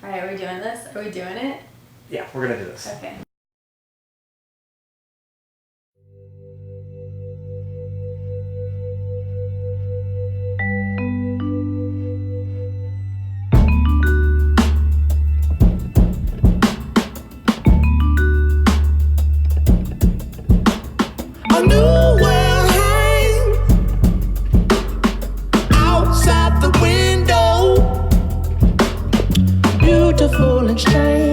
All right, are we doing this? Are we doing it? Yeah, we're gonna do this. Okay. A new world hangs outside the window, beautiful and strange.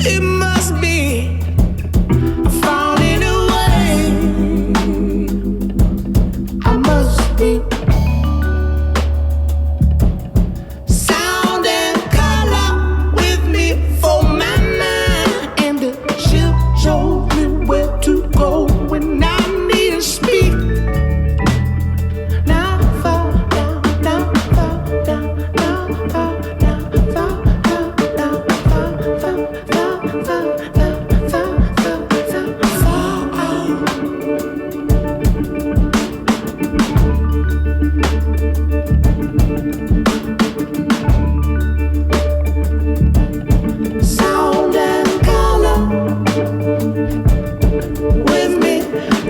It must be finding a way. I must be sound and color with me for my mind, and she'll show me where to go when I need to speak. Now fall down, now fall down, now fall down, fall down, now fall, fall, fall, fall, fall, sound and color with me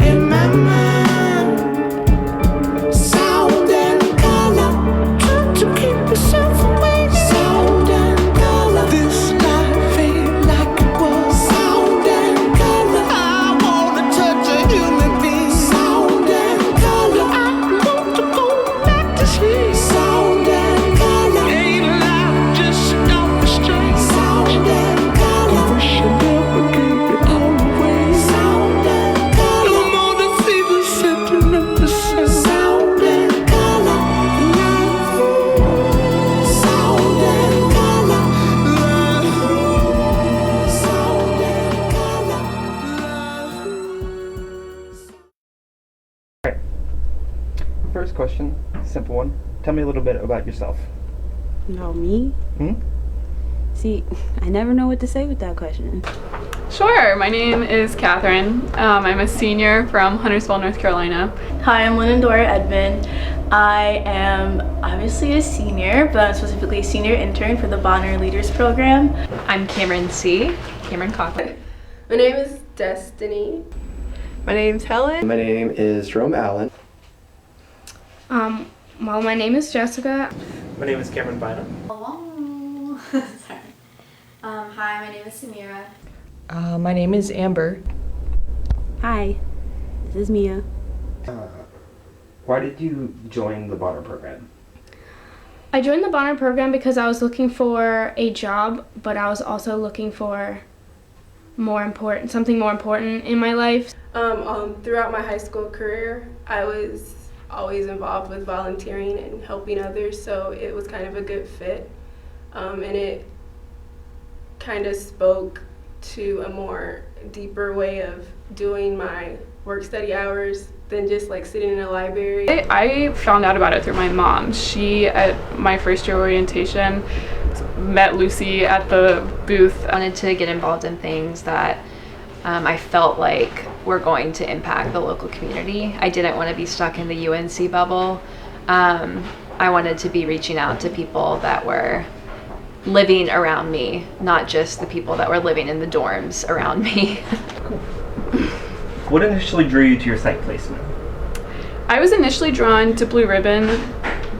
in my mind. Sound and color, try to keep yourself away. Sound and color, this life ain't like it was. Sound and color, I wanna touch a human being. Sound and color, I want to go back to sleep. Sound and color, ain't life just off the street. Sound and color, I wish I never gave it all away. Sound and color, no more the fever setting up the sun. Sound and color, love. Sound and color, love. Sound and color, love. First question, simple one. Tell me a little bit about yourself. No, me? See, I never know what to say with that question. Sure, my name is Catherine. I'm a senior from Huntersville, North Carolina. Hi, I'm Lenondora Edmond. I am obviously a senior, but I'm specifically a senior intern for the Bonner Leaders Program. I'm Cameron C. Cameron Cochran. My name is Destiny. My name's Helen. My name is Jerome Allen. Well, my name is Jessica. My name is Cameron Bynum. Hello. Sorry. Hi, my name is Samira. My name is Amber. Hi, this is Mia. Why did you join the Bonner program? I joined the Bonner program because I was looking for a job, but I was also looking for something more important in my life. Throughout my high school career, I was always involved with volunteering and helping others, so it was kind of a good fit. And it kind of spoke to a more deeper way of doing my work study hours than just like sitting in a library. I found out about it through my mom. She, at my first year orientation, met Lucy at the booth. I wanted to get involved in things that I felt like were going to impact the local community. I didn't want to be stuck in the UNC bubble. I wanted to be reaching out to people that were living around me, not just the people that were living in the dorms around me. What initially drew you to your site placement? I was initially drawn to Blue Ribbon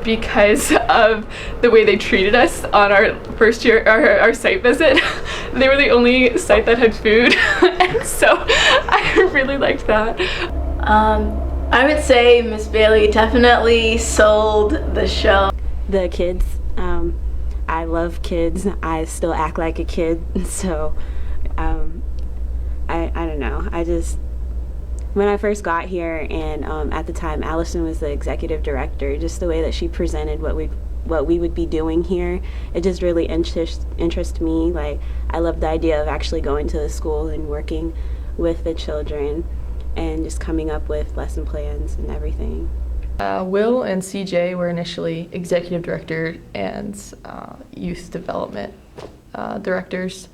because of the way they treated us on our first year, our site visit. They were the only site that had food, and so I really liked that. I would say Miss Bailey definitely sold the show. The kids. I love kids. I still act like a kid, so I don't know. When I first got here, and at the time Allison was the executive director, just the way that she presented what we would be doing here, it just really interested me. Like, I love the idea of actually going to the school and working with the children and just coming up with lesson plans and everything. Will and CJ were initially executive director and youth development directors,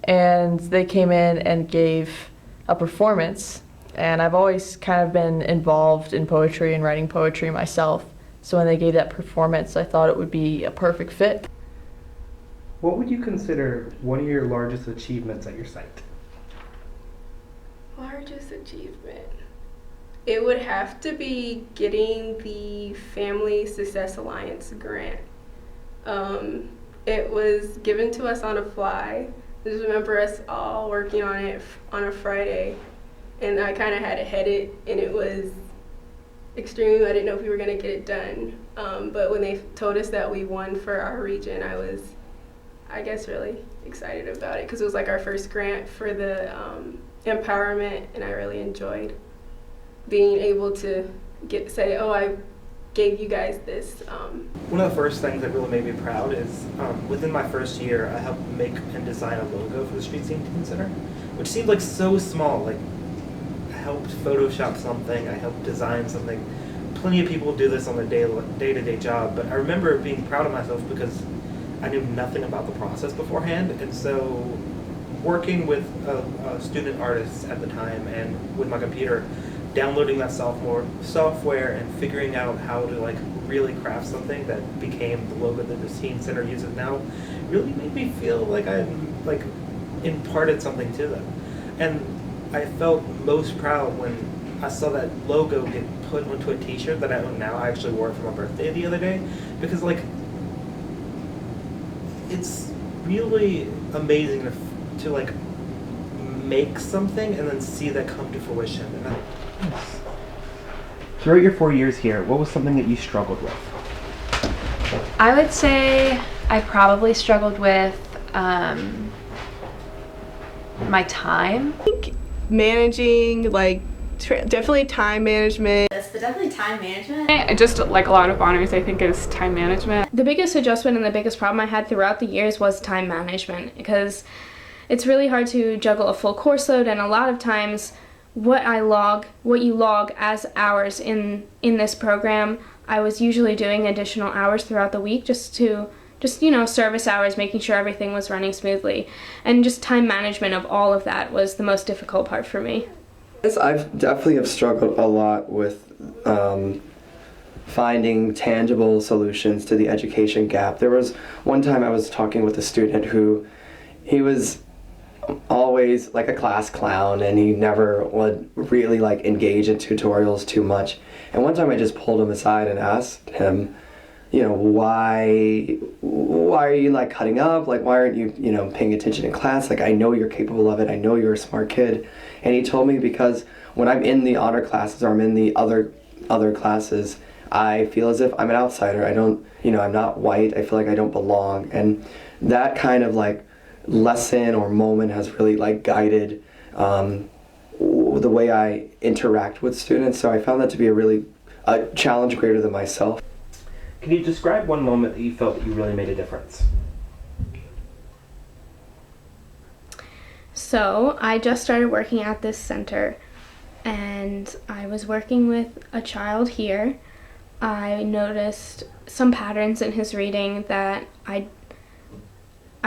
and they came in and gave a performance. And I've always kind of been involved in poetry and writing poetry myself, So when they gave that performance, I thought it would be a perfect fit. What would you consider one of your largest achievements at your site? Largest achievement. It would have to be getting the Family Success Alliance grant. It was given to us on a fly. I just remember us all working on it on a Friday, and I kind of had it headed, and it was extremely, I didn't know if we were going to get it done. But when they told us that we won for our region, I was, I guess, really excited about it because it was like our first grant for the empowerment, and I really enjoyed being able to say, oh, I gave you guys this. One of the first things that really made me proud is within my first year, I helped make and design a logo for the Street Scene Teen Center, which seemed like so small. Like, I helped Photoshop something, I helped design something. Plenty of people do this on their day-to-day job, but I remember being proud of myself because I knew nothing about the process beforehand, and so working with a student artist at the time and with my computer, downloading that software and figuring out how to like really craft something that became the logo that the Teen Center uses now really made me feel like I like imparted something to them. And I felt most proud when I saw that logo get put onto a t-shirt that I own now. I actually wore it for my birthday the other day because like it's really amazing to like make something and then see that come to fruition. And Throughout your 4 years here, what was something that you struggled with? I would say I probably struggled with my time. I think managing, like, definitely time management. But definitely time management. Just like a lot of honors, I think, is time management. The biggest adjustment and the biggest problem I had throughout the years was time management, because it's really hard to juggle a full course load, and a lot of times what you log as hours in this program, I was usually doing additional hours throughout the week just service hours, making sure everything was running smoothly. And just time management of all of that was the most difficult part for me. I've definitely have struggled a lot with finding tangible solutions to the education gap. There was one time I was talking with a student who, he was always like a class clown and he never would really like engage in tutorials too much. And one time I just pulled him aside and asked him, why are you like cutting up? Like, why aren't you, paying attention in class? Like, I know you're capable of it. I know you're a smart kid. And he told me because when I'm in the honor classes or I'm in the other classes, I feel as if I'm an outsider. I don't, I'm not white. I feel like I don't belong. And that kind of like lesson or moment has really like guided the way I interact with students. So I found that to be a challenge greater than myself. Can you describe one moment that you felt that you really made a difference? So I just started working at this center, and I was working with a child here. I noticed some patterns in his reading that I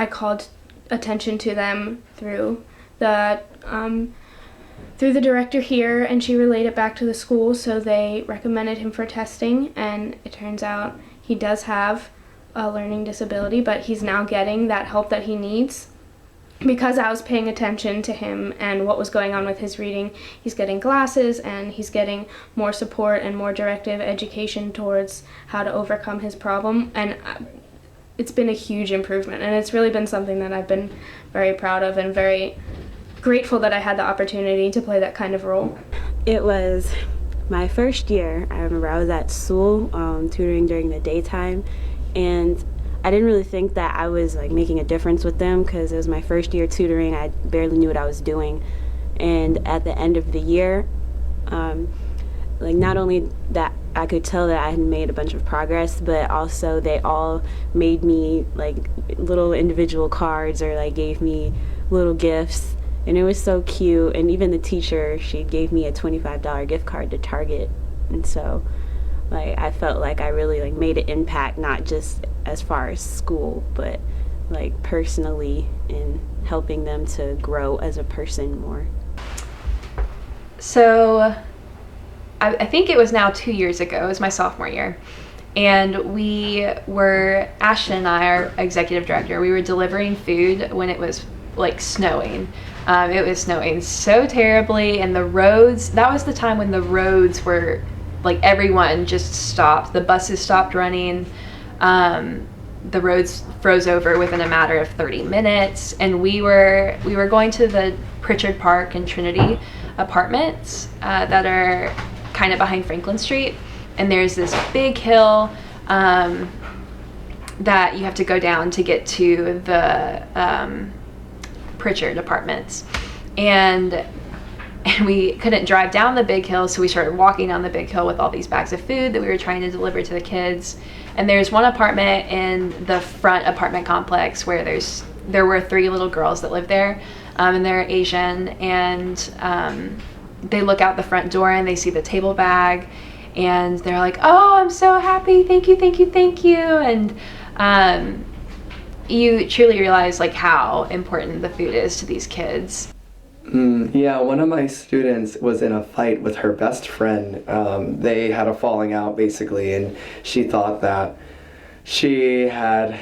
called attention to them through the director here, and she relayed it back to the school, so they recommended him for testing, and it turns out he does have a learning disability, but he's now getting that help that he needs. Because I was paying attention to him and what was going on with his reading, he's getting glasses and he's getting more support and more directive education towards how to overcome his problem, and it's been a huge improvement, and it's really been something that I've been very proud of and very grateful that I had the opportunity to play that kind of role. It was my first year. I remember I was at school tutoring during the daytime, and I didn't really think that I was like making a difference with them because it was my first year tutoring. I barely knew what I was doing. And at the end of the year, not only that I could tell that I had made a bunch of progress, but also they all made me like little individual cards or like gave me little gifts. And it was so cute. And even the teacher, she gave me a $25 gift card to Target. And so like I felt like I really like made an impact, not just as far as school, but like personally in helping them to grow as a person more. So I think it was now 2 years ago. It was my sophomore year. And we were, Ashton and I, our executive director, we were delivering food when it was like snowing. It was snowing so terribly, and the roads, that was the time when the roads were like, everyone just stopped. The buses stopped running. The roads froze over within a matter of 30 minutes, and we were going to the Pritchard Park and Trinity apartments that are kind of behind Franklin Street, and there's this big hill that you have to go down to get to the Pritchard apartments, and we couldn't drive down the big hill, so we started walking down the big hill with all these bags of food that we were trying to deliver to the kids. And there's one apartment in the front apartment complex where there were 3 little girls that lived there, and they're Asian, and they look out the front door and they see the table bag, and they're like, "Oh, I'm so happy, thank you, thank you, thank you." And you truly realize like how important the food is to these kids. Yeah, one of my students was in a fight with her best friend. They had a falling out basically, and she thought that she had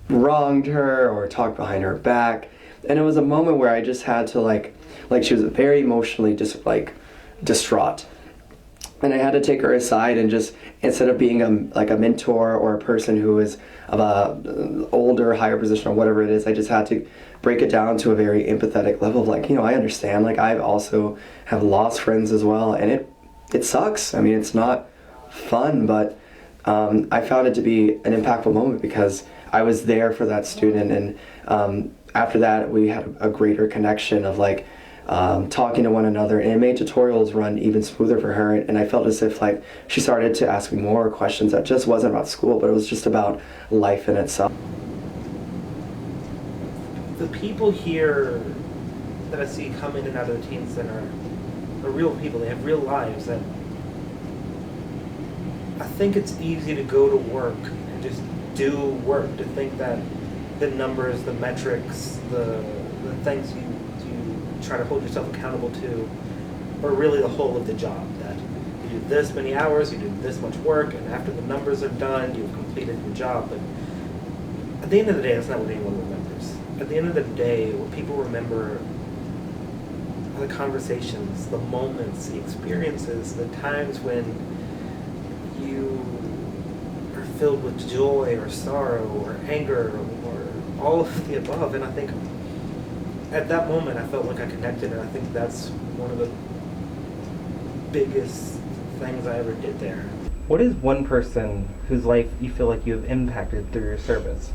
wronged her or talked behind her back. And it was a moment where I just had to like she was very emotionally just like distraught. And I had to take her aside and just, instead of being a mentor or a person who is of a older, higher position or whatever it is, I just had to break it down to a very empathetic level of like, you know, I understand. Like, I also have lost friends as well, and it sucks. I mean, it's not fun, but I found it to be an impactful moment because I was there for that student, and after that we had a greater connection of like talking to one another, and it made tutorials run even smoother for her. And I felt as if like she started to ask me more questions that just wasn't about school, but it was just about life in itself. The people here that I see come in and out of the teen center are real people. They have real lives. That I think it's easy to go to work and just do work, to think that the numbers, the metrics, the things you try to hold yourself accountable to are really the whole of the job. That you do this many hours, you do this much work, and after the numbers are done, you've completed your job. But at the end of the day, that's not what anyone remembers. At the end of the day, what people remember are the conversations, the moments, the experiences, the times when you are filled with joy or sorrow or anger or all of the above. And I think at that moment I felt like I connected, and I think that's one of the biggest things I ever did there. What is one person whose life you feel like you have impacted through your service?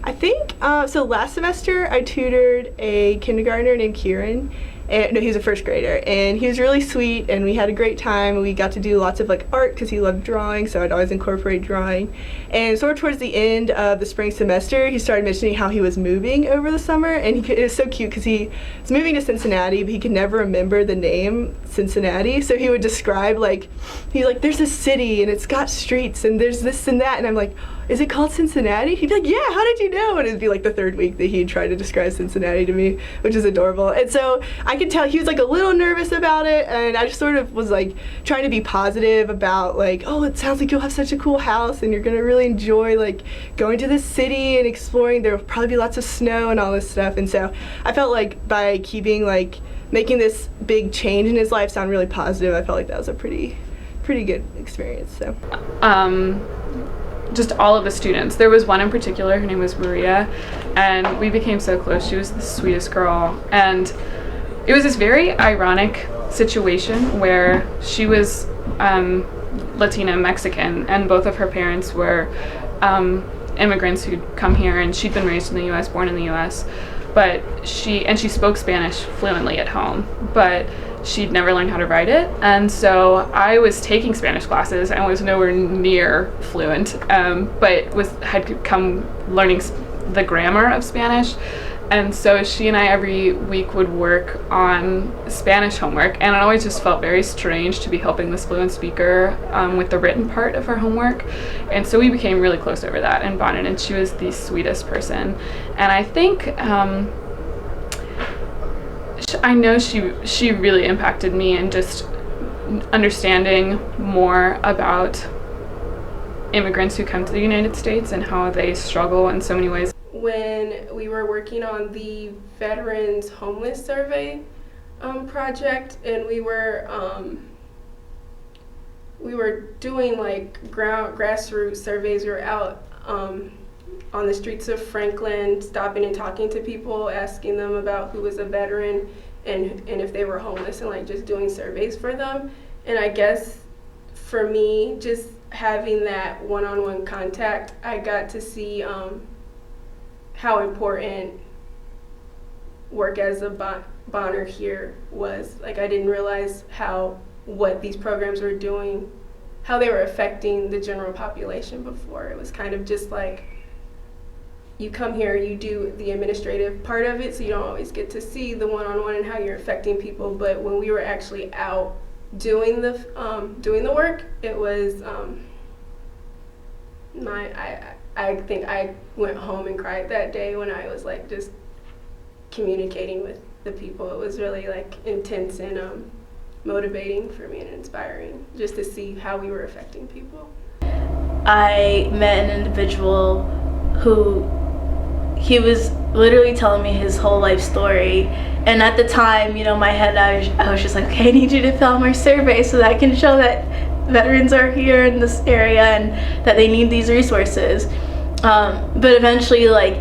I think, so last semester I tutored a kindergartner named Kieran. And, no, he was a first grader, and he was really sweet, and we had a great time. We got to do lots of like art because he loved drawing, so I'd always incorporate drawing. And sort of towards the end of the spring semester, he started mentioning how he was moving over the summer, and it was so cute because he was moving to Cincinnati, but he could never remember the name Cincinnati. So he would describe he's like, there's this city and it's got streets and there's this and that, and I'm like, is it called Cincinnati? He'd be like, yeah, how did you know? And it'd be like the third week that he'd try to describe Cincinnati to me, which is adorable. And so I could tell he was like a little nervous about it, and I just sort of was like trying to be positive about like, oh, it sounds like you'll have such a cool house and you're gonna really enjoy like going to this city and exploring. There'll probably be lots of snow and all this stuff. And so I felt like by keeping like making this big change in his life sound really positive, I felt like that was a pretty good experience. So just all of the students. There was one in particular, her name was Maria, and we became so close. She was the sweetest girl, and it was this very ironic situation where she was Latina Mexican, and both of her parents were immigrants who'd come here, and she'd been raised in the U.S., born in the U.S., but she spoke Spanish fluently at home, but she'd never learned how to write it. And so I was taking Spanish classes and was nowhere near fluent, but had come learning the grammar of Spanish. And so she and I every week would work on Spanish homework, and it always just felt very strange to be helping this fluent speaker with the written part of her homework. And so we became really close over that and bonded, and she was the sweetest person. And I think I know she really impacted me, and just understanding more about immigrants who come to the United States and how they struggle in so many ways. When we were working on the Veterans Homeless Survey project, and we were doing like grassroots surveys. We were out on the streets of Franklin, stopping and talking to people, asking them about who was a veteran and if they were homeless, and like just doing surveys for them. And I guess for me, just having that one-on-one contact, I got to see how important work as a Bonner here was. Like, I didn't realize what these programs were doing, how they were affecting the general population before. It was kind of just like, you come here, you do the administrative part of it, so you don't always get to see the one-on-one and how you're affecting people. But when we were actually out doing the work, it was I think I went home and cried that day when I was like just communicating with the people. It was really like intense and motivating for me and inspiring just to see how we were affecting people. I met an individual who he was literally telling me his whole life story, and at the time, you know, my head, I was just like, okay, I need you to fill out my survey so that I can show that veterans are here in this area and that they need these resources. But eventually, like,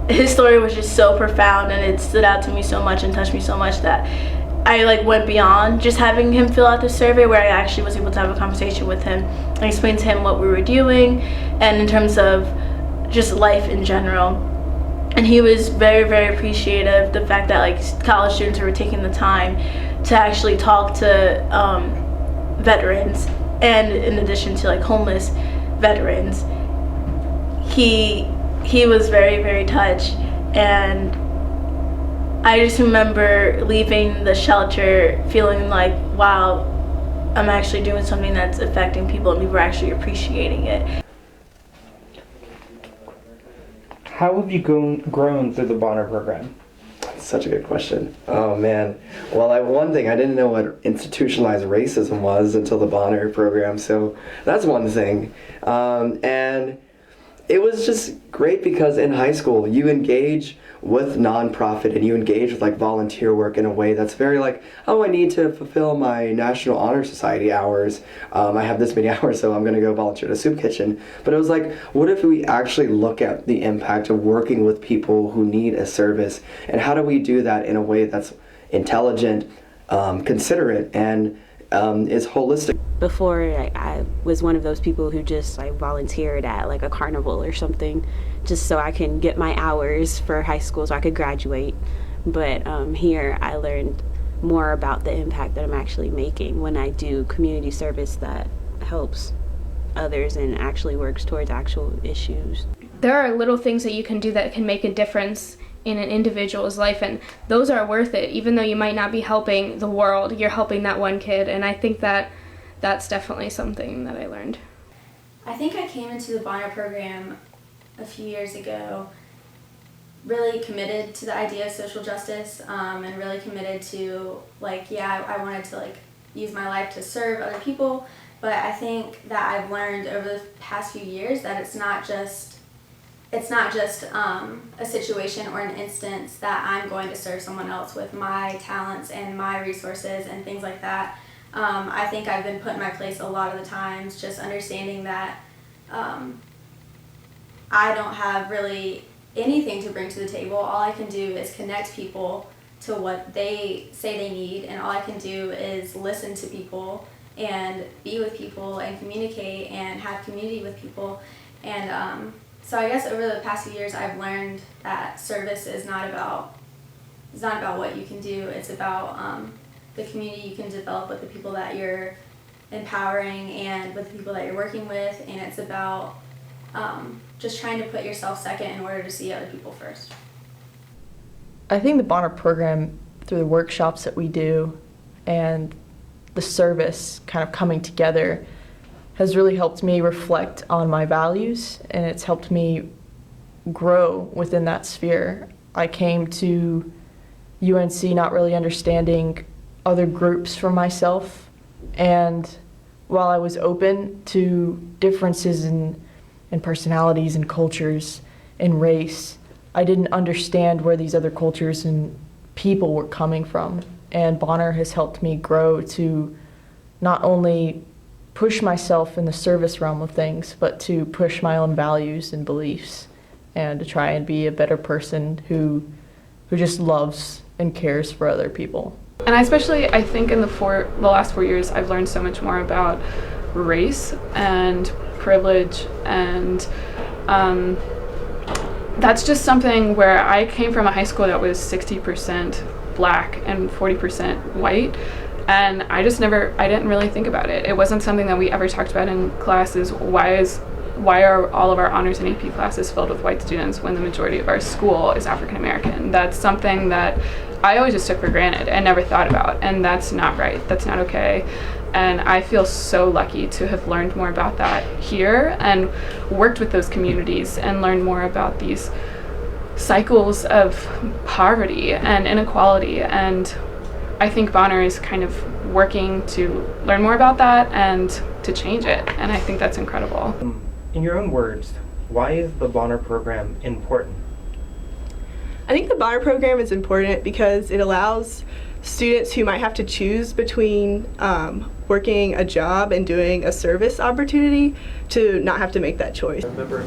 his story was just so profound, and it stood out to me so much and touched me so much that I like went beyond just having him fill out the survey, where I actually was able to have a conversation with him and explain to him what we were doing and in terms of just life in general. And he was very, very appreciative, the fact that like college students were taking the time to actually talk to veterans, and in addition to like homeless veterans. He was very, very touched, and I just remember leaving the shelter feeling like, wow, I'm actually doing something that's affecting people and people are actually appreciating it. How have you grown through the Bonner program? That's such a good question. Oh man. Well, one thing, I didn't know what institutionalized racism was until the Bonner program, so that's one thing. And it was just great because in high school you engage with nonprofit and you engage with like volunteer work in a way that's very like, oh, I need to fulfill my National Honor Society hours. I have this many hours, so I'm gonna go volunteer at a soup kitchen. But it was like, what if we actually look at the impact of working with people who need a service, and how do we do that in a way that's intelligent, considerate, and is holistic? Before, I was one of those people who just like volunteered at like a carnival or something, just so I can get my hours for high school so I could graduate. But here I learned more about the impact that I'm actually making when I do community service that helps others and actually works towards actual issues. There are little things that you can do that can make a difference in an individual's life, and those are worth it. Even though you might not be helping the world, you're helping that one kid, and I think that that's definitely something that I learned. I think I came into the Bonner program a few years ago really committed to the idea of social justice, and really committed to like, yeah, I wanted to like use my life to serve other people. But I think that I've learned over the past few years that it's not just a situation or an instance that I'm going to serve someone else with my talents and my resources and things like that. I think I've been put in my place a lot of the times, just understanding that I don't have really anything to bring to the table. All I can do is connect people to what they say they need, and all I can do is listen to people and be with people and communicate and have community with people. And so I guess over the past few years I've learned that service is not about what you can do. It's about the community you can develop with the people that you're empowering and with the people that you're working with, and it's about just trying to put yourself second in order to see other people first. I think the Bonner program, through the workshops that we do and the service kind of coming together, has really helped me reflect on my values, and it's helped me grow within that sphere. I came to UNC not really understanding other groups for myself And while I was open to differences in personalities and cultures and race, I didn't understand where these other cultures and people were coming from. And Bonner has helped me grow to not only push myself in the service realm of things, but to push my own values and beliefs and to try and be a better person who just loves and cares for other people. And I think in the last 4 years, I've learned so much more about race and privilege, and that's just something where I came from a high school that was 60% black and 40% white, and I didn't really think about it. It wasn't something that we ever talked about in classes. Why are all of our honors and AP classes filled with white students when the majority of our school is African American? That's something that I always just took for granted and never thought about, and that's not right. That's not okay. And I feel so lucky to have learned more about that here and worked with those communities and learned more about these cycles of poverty and inequality. And I think Bonner is kind of working to learn more about that and to change it. And I think that's incredible. In your own words, why is the Bonner program important? I think the Bonner program is important because it allows students who might have to choose between working a job and doing a service opportunity to not have to make that choice. I remember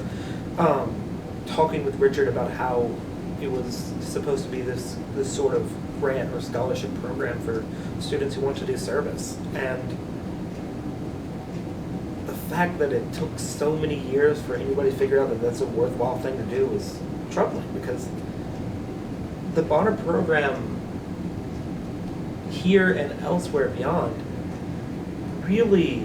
talking with Richard about how it was supposed to be this sort of grant or scholarship program for students who want to do service, and the fact that it took so many years for anybody to figure out that that's a worthwhile thing to do is troubling, because the Bonner program here and elsewhere beyond really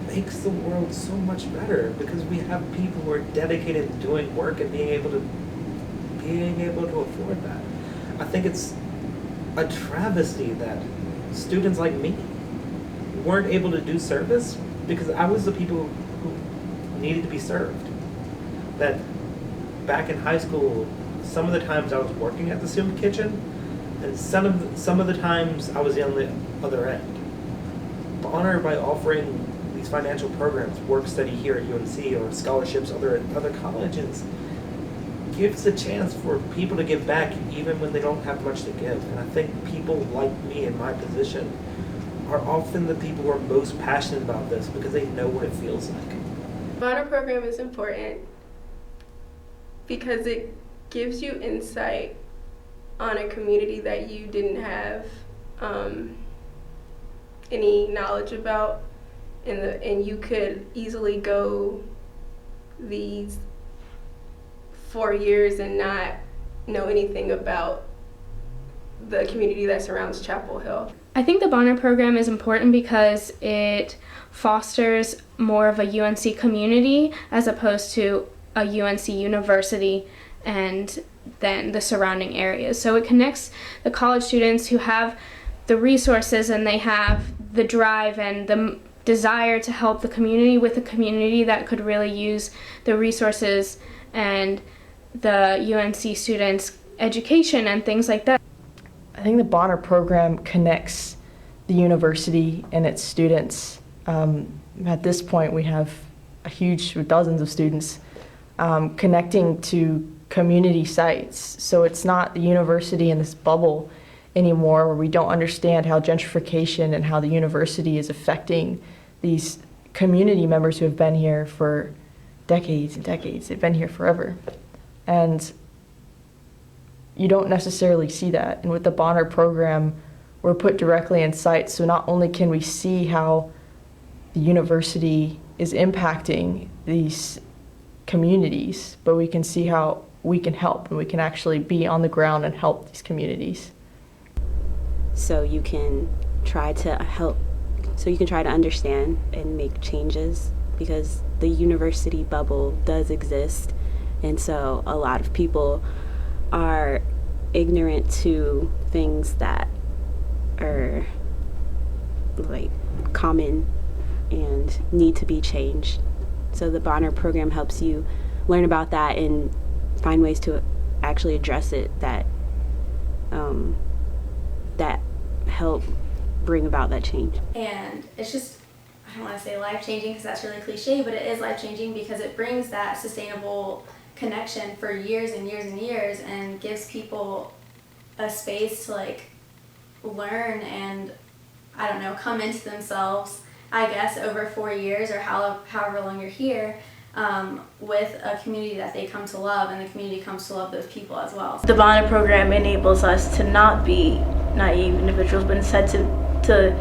makes the world so much better, because we have people who are dedicated to doing work and being able to afford that. I think it's a travesty that students like me weren't able to do service because I was the people who needed to be served. That back in high school, some of the times I was working at the soup kitchen, and some of the times I was on the other end. Bonner, by offering these financial programs, work study here at UNC or scholarships other colleges, gives a chance for people to give back even when they don't have much to give. And I think people like me in my position are often the people who are most passionate about this because they know what it feels like. The Bonner program is important because it gives you insight on a community that you didn't have any knowledge about, and you could easily go these 4 years and not know anything about the community that surrounds Chapel Hill. I think the Bonner program is important because it fosters more of a UNC community as opposed to a UNC university and then the surrounding areas. So it connects the college students who have the resources and they have the drive and the desire to help the community with a community that could really use the resources and the UNC students' education and things like that. I think the Bonner program connects the university and its students. At this point, we have dozens of students connecting to community sites. So it's not the university in this bubble anymore where we don't understand how gentrification and how the university is affecting these community members who have been here for decades and decades. They've been here forever. And you don't necessarily see that. And with the Bonner program, we're put directly in sight. So not only can we see how the university is impacting these communities, but we can see how we can help and we can actually be on the ground and help these communities. So you can try to help, so you can try to understand and make changes, because the university bubble does exist. And so a lot of people are ignorant to things that are like common and need to be changed. So the Bonner program helps you learn about that and find ways to actually address it that help bring about that change. And it's just, I don't want to say life-changing because that's really cliche, but it is life-changing because it brings that sustainable connection for years and years and years and gives people a space to like learn and, I don't know, come into themselves, I guess, over 4 years or however long you're here, with a community that they come to love, and the community comes to love those people as well. The Bonner program enables us to not be naive individuals, but instead to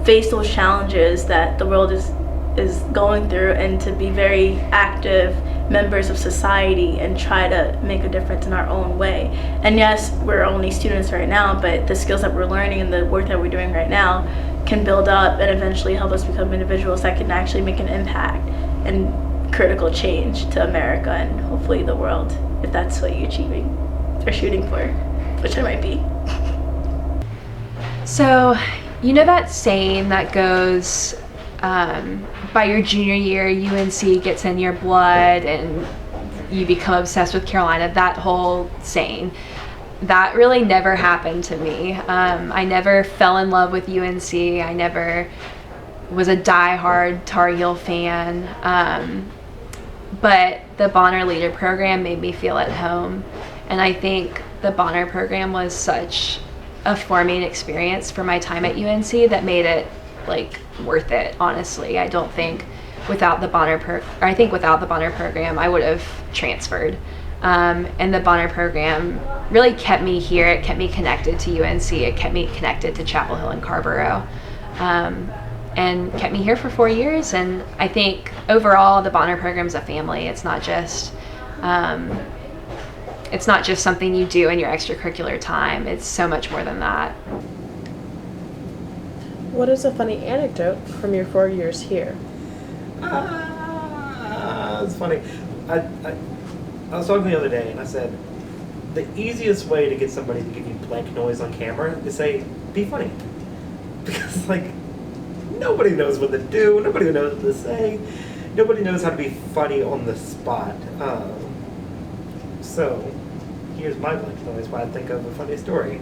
face those challenges that the world is going through, and to be very active members of society and try to make a difference in our own way. And yes, we're only students right now, but the skills that we're learning and the work that we're doing right now can build up and eventually help us become individuals that can actually make an impact and critical change to America and hopefully the world, if that's what you're achieving or shooting for, which I might be. So, you know that saying that goes, by your junior year, UNC gets in your blood and you become obsessed with Carolina, that whole saying. That really never happened to me. I never fell in love with UNC. I never was a diehard Tar Heel fan. But the Bonner Leader program made me feel at home. And I think the Bonner program was such a forming experience for my time at UNC that made it like worth it, honestly. I don't think without the Bonner program I would have transferred. And the Bonner program really kept me here. It kept me connected to UNC. It kept me connected to Chapel Hill and Carrboro, and kept me here for 4 years. And I think overall the Bonner program is a family. It's not just something you do in your extracurricular time. It's so much more than that. What is a funny anecdote from your 4 years here? It's funny. I was talking the other day and I said, the easiest way to get somebody to give you blank noise on camera is say, be funny. Because, like, nobody knows what to do, nobody knows what to say, nobody knows how to be funny on the spot. So, here's my blank noise while I think of a funny story.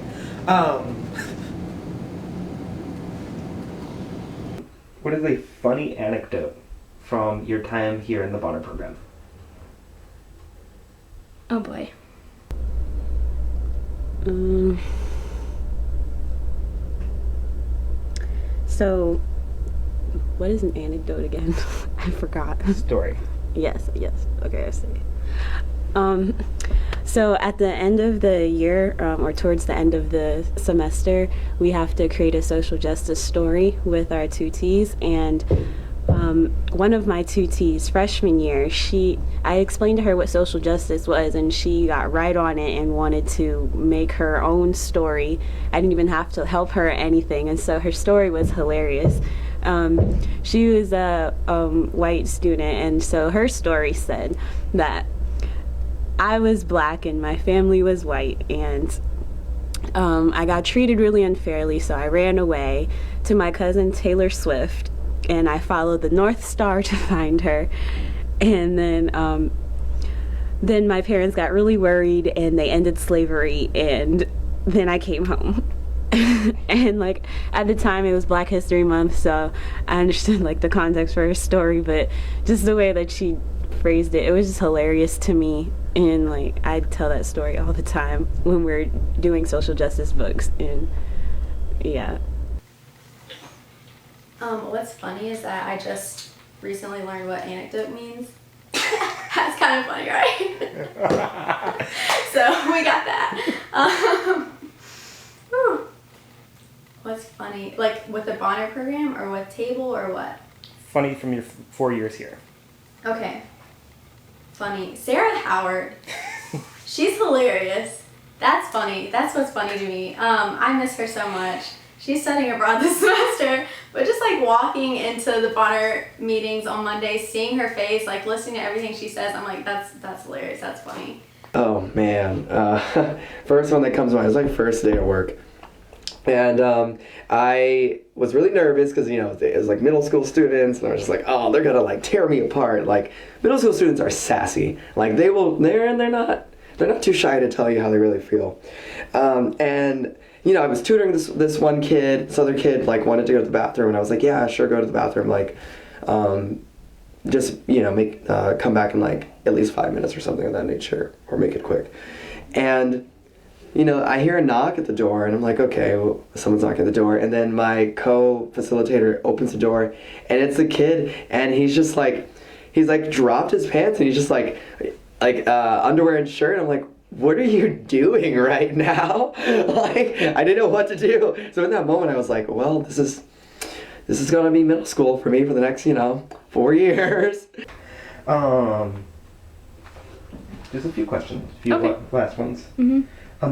What is a funny anecdote from your time here in the Bonner program? Oh boy. So, what is an anecdote again? I forgot. Story. Yes. Okay, I see. So at the end of the year, or towards the end of the semester, we have to create a social justice story with our tutees, and one of my tutees freshman year, I explained to her what social justice was, and she got right on it and wanted to make her own story. I didn't even have to help her or anything, and so her story was hilarious. She was a white student, and so her story said that I was black and my family was white, and I got treated really unfairly, so I ran away to my cousin Taylor Swift, and I followed the North Star to find her. And then my parents got really worried and they ended slavery, and then I came home. And like at the time it was Black History Month, so I understood like the context for her story, but just the way that she phrased it was just hilarious to me. And like I tell that story all the time when we're doing social justice books, and yeah. What's funny is that I just recently learned what anecdote means. That's kind of funny, right? So we got that. What's funny? Like with the Bonner program or with table or what? Funny from your 4 years here. Okay. Funny. Sarah Howard. She's hilarious. That's funny. That's what's funny to me. I miss her so much. She's studying abroad this semester, but just like walking into the Bonner meetings on Monday, seeing her face, like listening to everything she says, I'm like, that's hilarious. That's funny. Oh man, first one that comes to mind is like first day at work. And I was really nervous because, you know, it was like middle school students, and I was just like, oh, they're gonna like tear me apart. Like middle school students are sassy. Like they're not too shy to tell you how they really feel. And you know, I was tutoring this one kid. This other kid like wanted to go to the bathroom, and I was like, yeah, sure, go to the bathroom. Like, just, you know, come back in like at least 5 minutes or something of that nature, or make it quick. And you know, I hear a knock at the door, and I'm like, okay, well, someone's knocking at the door. And then my co-facilitator opens the door, and it's a kid, and he's like dropped his pants, and he's just like underwear and shirt. I'm like, what are you doing right now? Like, I didn't know what to do. So in that moment, I was like, well, this is gonna be middle school for me for the next, you know, 4 years. Just a few questions, Okay. last ones. Mm-hmm.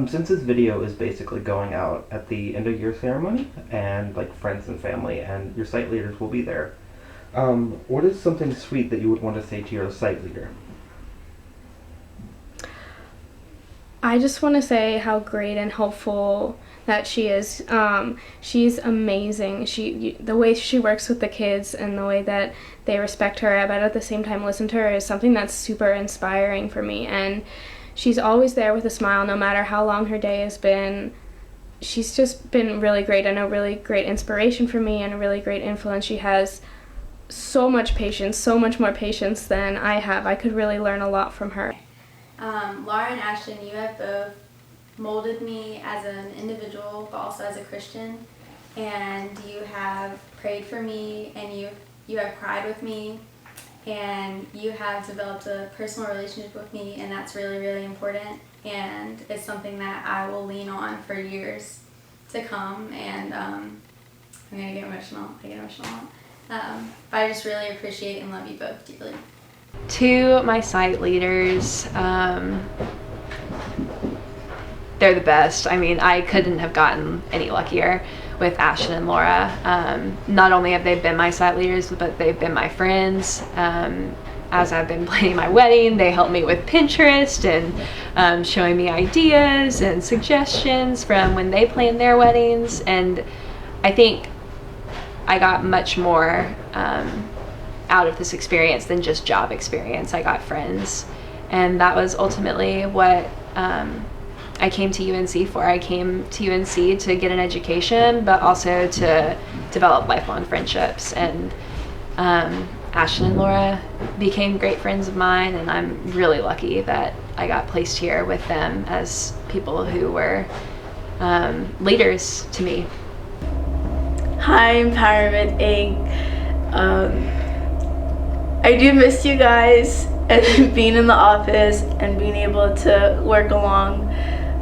Since this video is basically going out at the end of year ceremony, and like friends and family and your site leaders will be there, what is something sweet that you would want to say to your site leader? I just want to say how great and helpful that she is. She's amazing. The way she works with the kids and the way that they respect her, but at the same time listen to her, is something that's super inspiring for me. And she's always there with a smile, no matter how long her day has been. She's just been really great and a really great inspiration for me and a really great influence. She has so much patience, so much more patience than I have. I could really learn a lot from her. Laura and Ashton, you have both molded me as an individual, but also as a Christian. And you have prayed for me, and you have cried with me, and you have developed a personal relationship with me, and that's really, really important. And it's something that I will lean on for years to come. And I'm gonna get emotional. I get emotional. But I just really appreciate and love you both deeply. To my site leaders, they're the best. I mean, I couldn't have gotten any luckier with Ashton and Laura. Not only have they been my site leaders, but they've been my friends. As I've been planning my wedding, they helped me with Pinterest and showing me ideas and suggestions from when they planned their weddings. And I think I got much more out of this experience than just job experience. I got friends, and that was ultimately what I came to UNC for. I came to UNC to get an education, but also to develop lifelong friendships. And Ashton and Laura became great friends of mine, and I'm really lucky that I got placed here with them as people who were leaders to me. Hi, Empowerment Inc. I do miss you guys and being in the office and being able to work along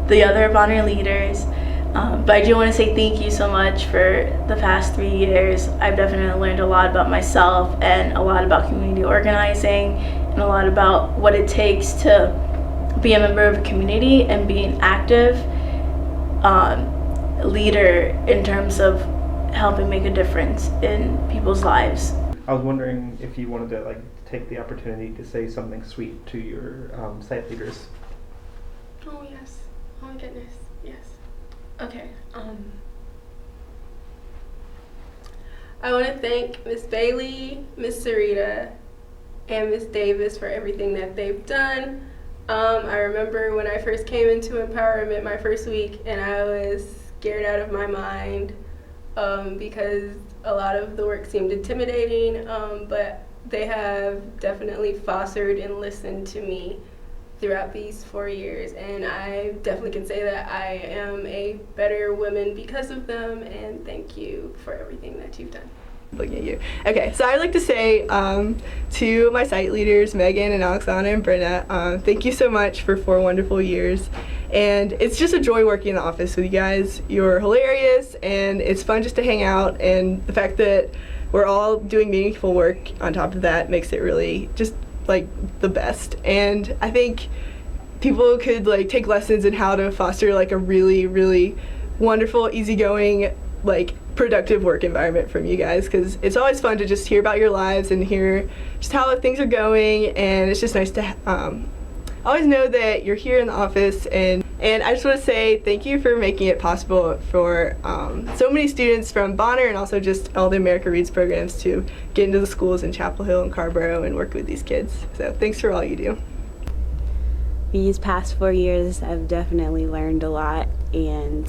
the other Bonner leaders. But I do want to say thank you so much for the past 3 years. I've definitely learned a lot about myself and a lot about community organizing and a lot about what it takes to be a member of a community and be an active leader in terms of helping make a difference in people's lives. I was wondering if you wanted to take the opportunity to say something sweet to your site leaders. Oh yes. Oh my goodness. Yes. Okay. I want to thank Miss Bailey, Miss Sarita, and Miss Davis for everything that they've done. I remember when I first came into Empowerment my first week, and I was scared out of my mind because a lot of the work seemed intimidating, but they have definitely fostered and listened to me throughout these 4 years, and I definitely can say that I am a better woman because of them, and thank you for everything that you've done. Looking at you. Okay, so I'd like to say to my site leaders, Megan and Alexandra and Brenna, thank you so much for 4 wonderful years. And it's just a joy working in the office with you guys. You're hilarious, and it's fun just to hang out, and the fact that we're all doing meaningful work on top of that makes it really just the best. And I think people could take lessons in how to foster a really, really wonderful, easygoing, productive work environment from you guys, because it's always fun to just hear about your lives and hear just how things are going, and it's just nice to always know that you're here in the office. And I just want to say thank you for making it possible for so many students from Bonner and also just all the America Reads programs to get into the schools in Chapel Hill and Carrboro and work with these kids. So thanks for all you do. These past 4 years, I've definitely learned a lot, and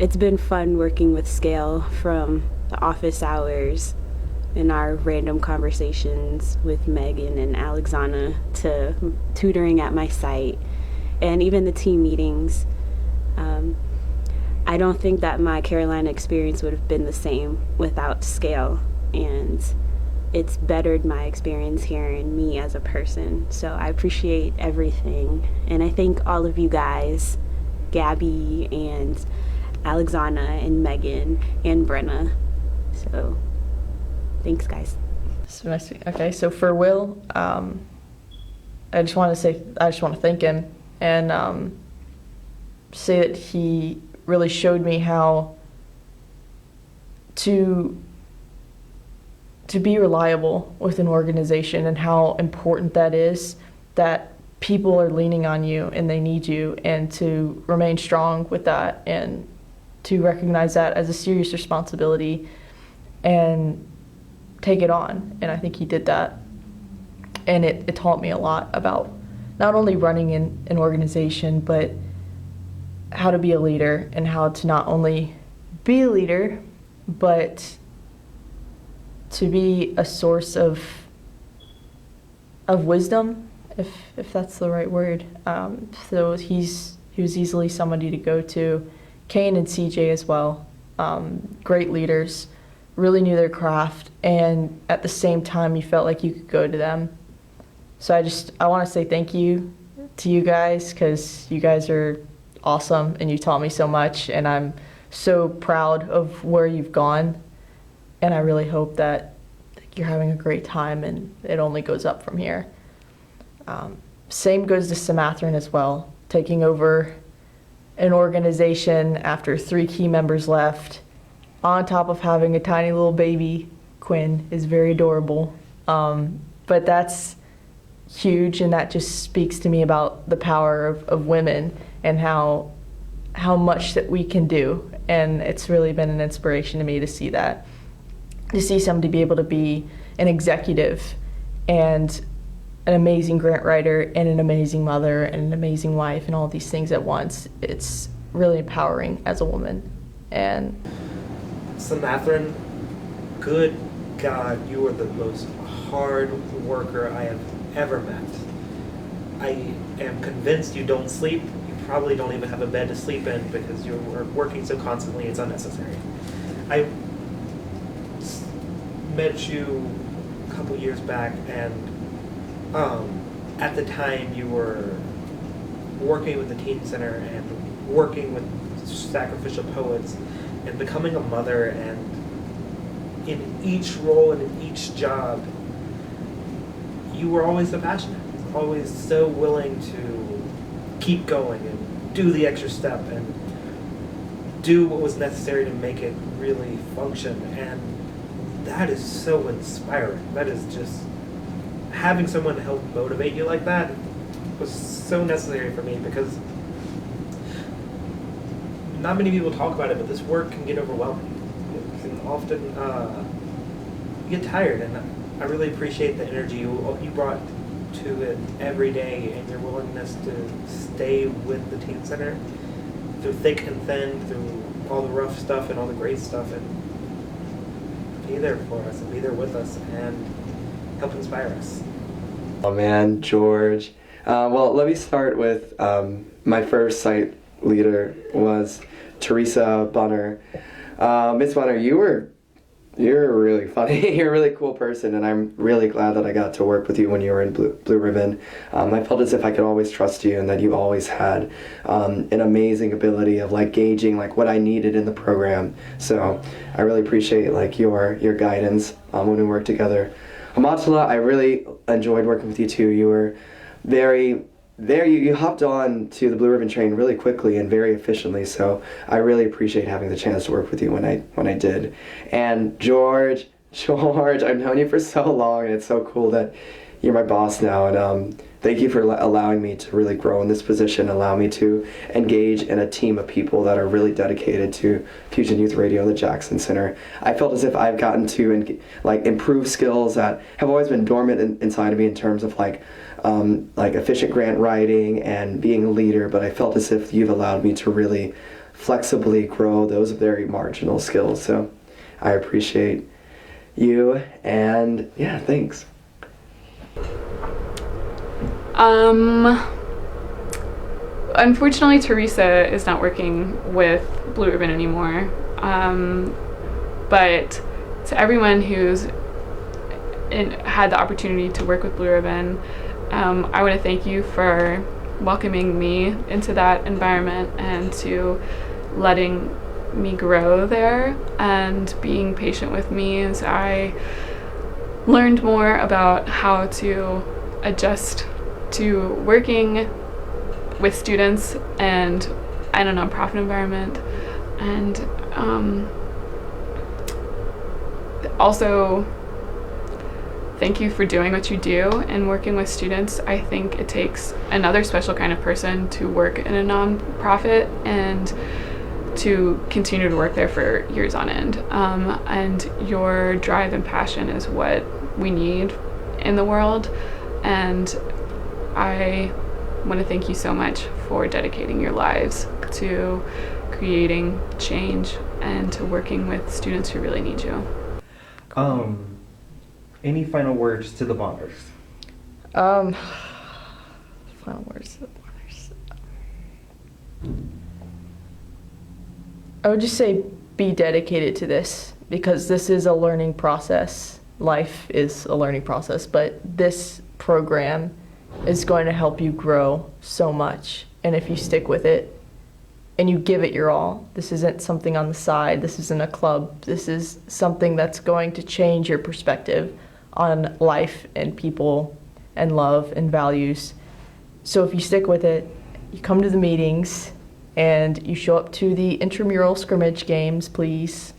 It's been fun working with Scale, from the office hours and our random conversations with Megan and Alexandra to tutoring at my site and even the team meetings. I don't think that my Carolina experience would have been the same without Scale, and it's bettered my experience here and me as a person. So I appreciate everything, and I thank all of you guys, Gabby and Alexandra and Megan and Brenna. So thanks, guys. So nice. Okay, so for Will, I just want to thank him and say that he really showed me how to be reliable with an organization and how important that is, that people are leaning on you and they need you, and to remain strong with that and to recognize that as a serious responsibility and take it on. And I think he did that. And it taught me a lot about not only running in an organization, but how to be a leader and how to not only be a leader, but to be a source of wisdom, if that's the right word. So he was easily somebody to go to. Kane and CJ as well, great leaders, really knew their craft, and at the same time you felt like you could go to them. So I want to say thank you to you guys, because you guys are awesome and you taught me so much, and I'm so proud of where you've gone, and I really hope that you're having a great time and it only goes up from here. Same goes to Samatharan as well, taking over an organization after 3 key members left, on top of having a tiny little baby. Quinn is very adorable, but that's huge, and that just speaks to me about the power of women and how much that we can do. And it's really been an inspiration to me to see that, to see somebody be able to be an executive and an amazing grant writer and an amazing mother and an amazing wife and all these things at once. It's really empowering as a woman. And Samatharan, good God, you are the most hard worker I have ever met. I am convinced you don't sleep. You probably don't even have a bed to sleep in because you're working so constantly it's unnecessary. I met you a couple years back, and at the time you were working with the Teen Center and working with Sacrificial Poets and becoming a mother, and in each role and in each job you were always so passionate, always so willing to keep going and do the extra step and do what was necessary to make it really function. And that is so inspiring. That is just, having someone to help motivate you like that was so necessary for me, because not many people talk about it, but this work can get overwhelming. It can often get tired, and I really appreciate the energy you brought to it every day, and your willingness to stay with the Teen Center through thick and thin, through all the rough stuff and all the great stuff, and be there for us and be there with us and help inspire us. Oh man, George. Well, let me start with my first site leader was Teresa Bunner. Miss Bunner, you're really funny. You're a really cool person, and I'm really glad that I got to work with you when you were in Blue Ribbon. I felt as if I could always trust you, and that you always had an amazing ability of gauging what I needed in the program. So I really appreciate your guidance when we worked together. Amatula, I really enjoyed working with you too. You were you hopped on to the Blue Ribbon train really quickly and very efficiently, so I really appreciate having the chance to work with you when I did. And George, I've known you for so long, and it's so cool that you're my boss now, and thank you for allowing me to really grow in this position, allow me to engage in a team of people that are really dedicated to Fusion Youth Radio and the Jackson Center. I felt as if I've gotten to improve skills that have always been dormant inside of me in terms of efficient grant writing and being a leader, but I felt as if you've allowed me to really flexibly grow those very marginal skills. So I appreciate you, and yeah, thanks. Unfortunately, Teresa is not working with Blue Ribbon anymore. But to everyone who's had the opportunity to work with Blue Ribbon, I want to thank you for welcoming me into that environment and to letting me grow there and being patient with me as I learned more about how to adjust to working with students and in a nonprofit environment. And also, thank you for doing what you do and working with students. I think it takes another special kind of person to work in a nonprofit and to continue to work there for years on end. And your drive and passion is what we need in the world. And I want to thank you so much for dedicating your lives to creating change and to working with students who really need you. Any final words to the Bonners? Final words to the Bonners. I would just say be dedicated to this, because this is a learning process. Life is a learning process, but this program is going to help you grow so much. And if you stick with it and you give it your all, this isn't something on the side, this isn't a club, this is something that's going to change your perspective on life and people and love and values. So if you stick with it, you come to the meetings and you show up to the intramural scrimmage games, please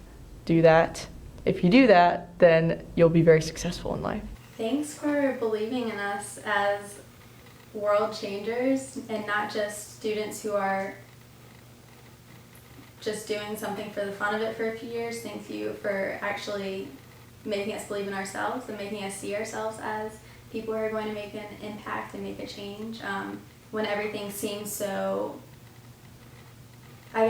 do that. If you do that, then you'll be very successful in life. Thanks for believing in us as world changers and not just students who are just doing something for the fun of it for a few years. Thank you for actually making us believe in ourselves and making us see ourselves as people who are going to make an impact and make a change. When everything seems so,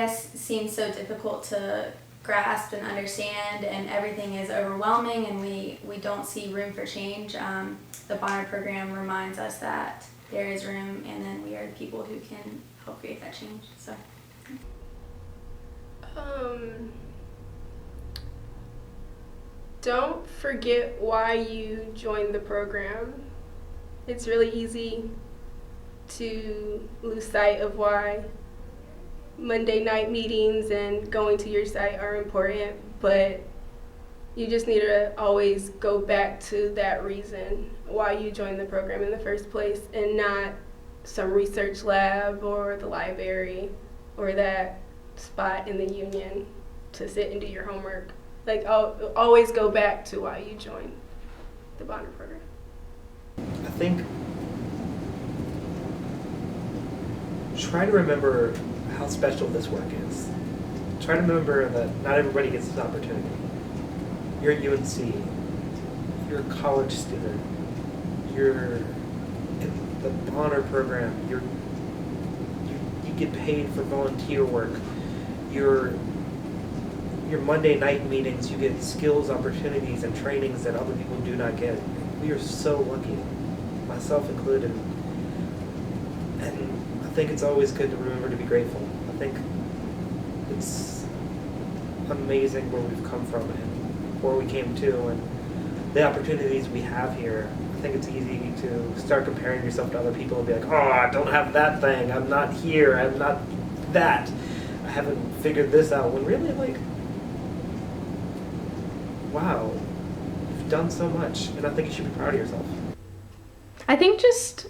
seems so difficult to grasp and understand, and everything is overwhelming and we don't see room for change, the Bonner program reminds us that there is room, and then we are the people who can help create that change. So don't forget why you joined the program. It's really easy to lose sight of why Monday night meetings and going to your site are important, but you just need to always go back to that reason why you joined the program in the first place, and not some research lab or the library or that spot in the union to sit and do your homework. Like, always go back to why you joined the Bonner program. I think try to remember how special this work is. Try to remember that not everybody gets this opportunity. You're at UNC, you're a college student, you're in the Bonner program, you get paid for volunteer work, your Monday night meetings, you get skills, opportunities, and trainings that other people do not get. We are so lucky, myself included. And I think it's always good to remember to be grateful. I think it's amazing where we've come from and where we came to, and the opportunities we have here. I think it's easy to start comparing yourself to other people and be like, oh, I don't have that thing, I'm not here, I'm not that, I haven't figured this out. When really, like, wow, you've done so much, and I think you should be proud of yourself. I think just,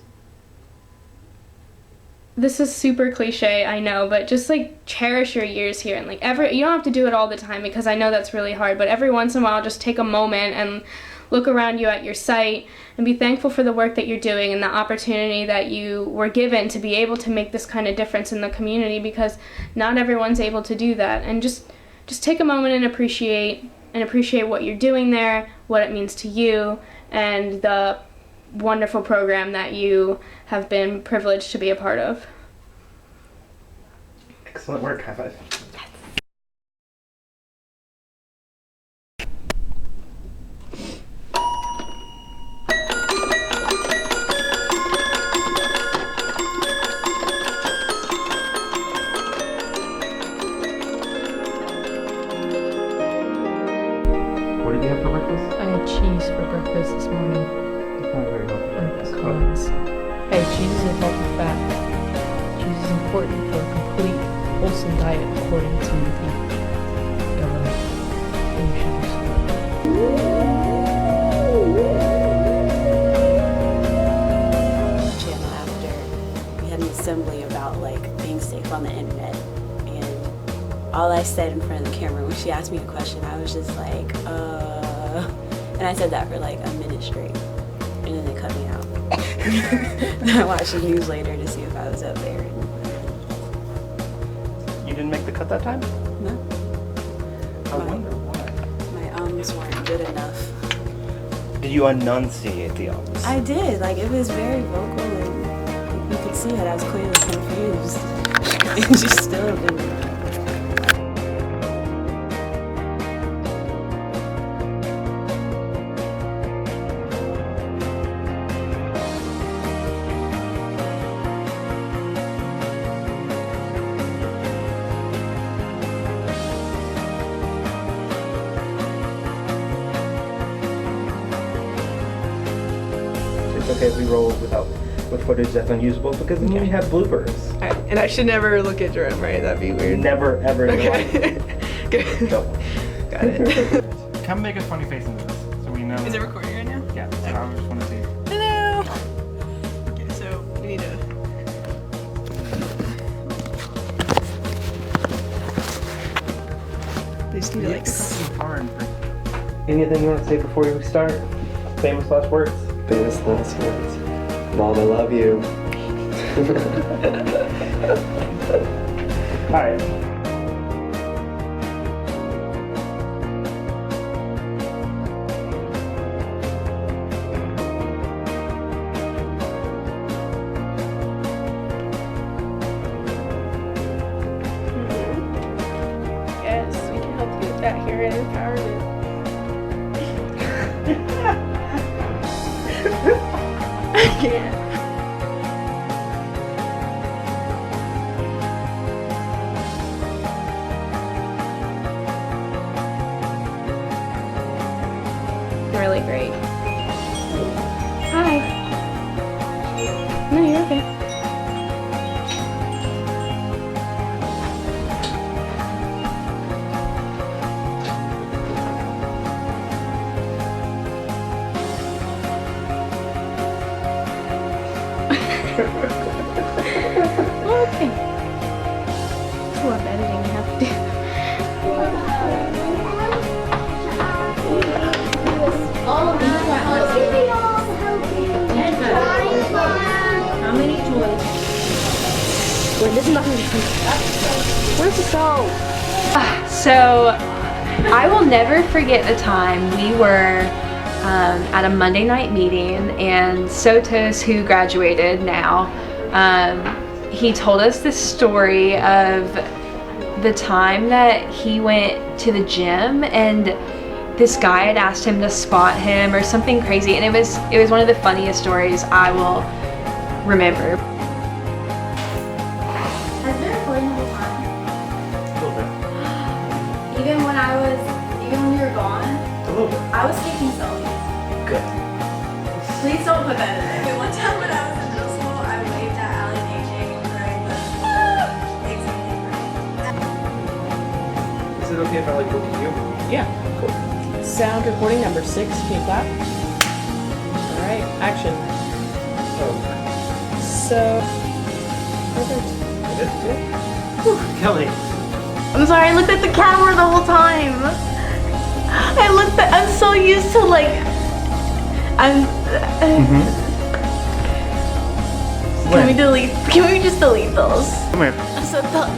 this is super cliche, I know, but just like cherish your years here, and like you don't have to do it all the time, because I know that's really hard, but every once in a while just take a moment and look around you at your site and be thankful for the work that you're doing and the opportunity that you were given to be able to make this kind of difference in the community, because not everyone's able to do that. And just take a moment and appreciate what you're doing there, what it means to you, and the wonderful program that you have been privileged to be a part of. Excellent work. High five. What did you have for breakfast? I had cheese for breakfast this morning. It's not very healthy. And pecans. Hey, cheese is a healthy fat. Cheese is important for a complete, wholesome diet according to the government. And you should do Channel after we had an assembly about like being safe on the internet, and all I said in front of the camera when she asked me a question, I was just like, and I said that for like a minute straight, and then they cut me out. Then I watched the news later to see if I was up there. You didn't make the cut that time? No, I wonder why. my ums weren't good enough. Did you enunciate the ums? I did, like it was very vocal, and you could see that I was clearly confused, and she still didn't. It's okay if we roll with footage that's unusable because then we have bloopers. Alright, and I should never look at Jerome, right? That'd be weird. Never ever in your Okay. life. Good. Go. Got it. Come make a funny face into this so we know. Is it recording right now? Yeah, so I just want to see. Hello. Okay, so we need to. They just need to like. Anything you want to say before we start? Famous last words? Famous last words. Mom, I love you. Alright. Yes, we can help you with that here at Empowerment. I can't. Really great. Hi. No, you're okay. Okay. It's a lot of editing you have to do. How many toys? Wait, this is not gonna be Where's the go? So, I will never forget the time we were at a Monday night meeting, and Sotos, who graduated now, he told us the story of the time that he went to the gym and this guy had asked him to spot him or something crazy, and it was one of the funniest stories I will remember. Has been recording the whole time. A little bit. Even when we were gone, A little bit. I was taking selfies. Good. Please don't put that in there. Okay, one time when I was in middle school, I waved at Allie and AJ during the exam parade. Is it okay if I like look at you? Yeah. Cool. Sound recording number 6. Can you clap? All right. Action. Oh. So. Perfect. Kelly. I'm sorry, I looked at the camera the whole time. I'm so used to like, Can we just delete those? Come here. I'm so done.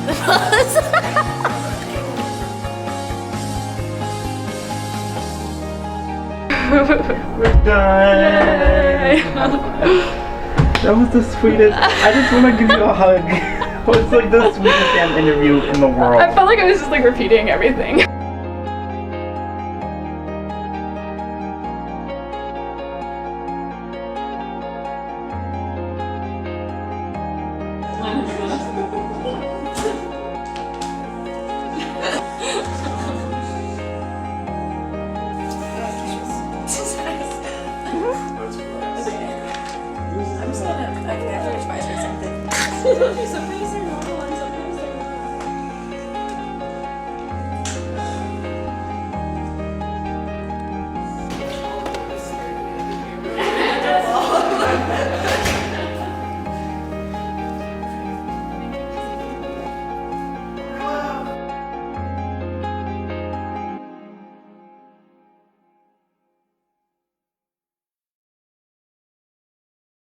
We're done. That was the sweetest. I just want to give you a hug. Well, it's like the sweetest damn interview in the world. I felt like I was just like repeating everything. I'm just gonna, I can have to advise or something.